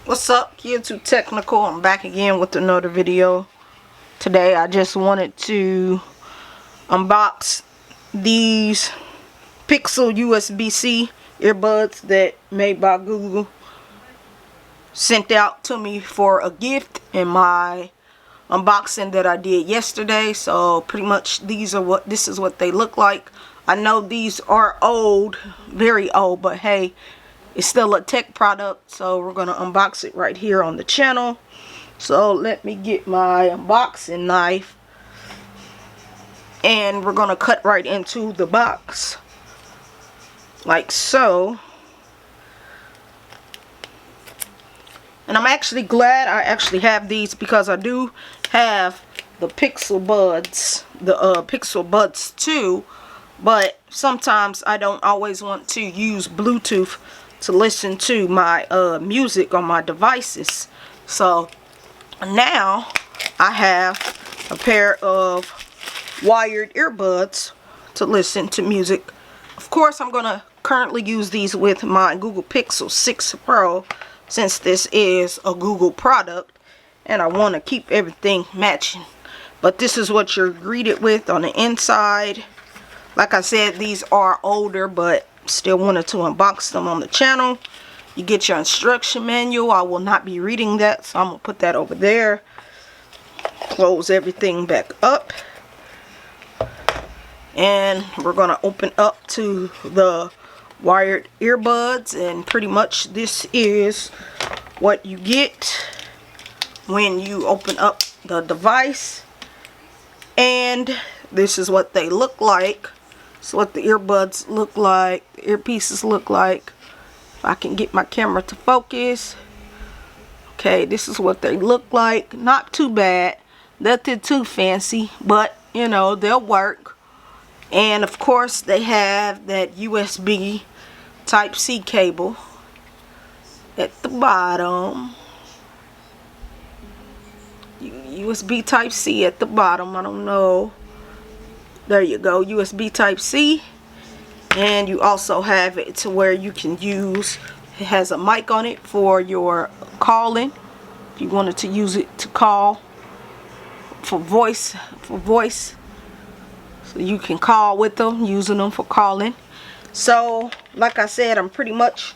What's up, YouTube Technical? I'm back again with another video. Today I just wanted to unbox these Pixel USB-C earbuds that Made by Google sent out to me for a gift in my unboxing that I did yesterday. So pretty much this is what they look like. I know these are old, very old, but hey, it's still a tech product, so we're going to unbox it right here on the channel. So let me get my unboxing knife, and we're going to cut right into the box, like so. And I'm actually glad I actually have these, because I do have the Pixel Buds, the Pixel Buds 2, but sometimes I don't always want to use Bluetooth to listen to my music on my devices. So now I have a pair of wired earbuds to listen to music. Of course, I'm gonna currently use these with my Google Pixel 6 Pro, since this is a Google product and I want to keep everything matching. But this is what you're greeted with on the inside. Like I said, these are older, but still wanted to unbox them on the channel. You get your instruction manual. I will not be reading that, so I'm gonna put that over there. Close everything back up, and we're gonna open up to the wired earbuds. And pretty much this is what you get when you open up the device, and this is what they look like. It's what the earbuds look like, the earpieces look like. If I can get my camera to focus. Okay, this is what they look like. Not too bad, nothing too fancy, but you know, they'll work. And of course they have that USB Type-C cable at the bottom. USB Type-C at the bottom. I don't know. There you go, USB Type-C. And you also have it to where you can use, it has a mic on it for your calling. If you wanted to use it to call for voice, so you can call with them, using them for calling. So like I said, I'm pretty much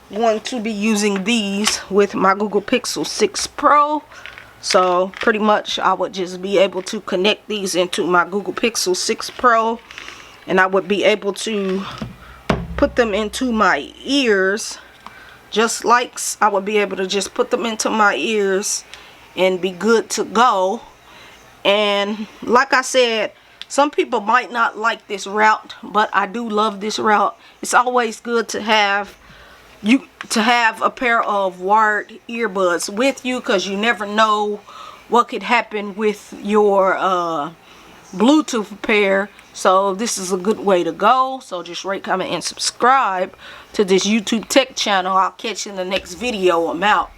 going to be using these with my Google Pixel 6 Pro. So pretty much I would just be able to connect these into my Google Pixel 6 Pro, and I would be able to put them into my ears, just like I would be able to just put them into my ears and be good to go. And like I said, some people might not like this route, but I do love this route. It's always good to have a pair of wired earbuds with you, because you never know what could happen with your Bluetooth pair. So this is a good way to go. So just rate, comment, and subscribe to this YouTube Tech channel. I'll catch you in the next video. I'm out.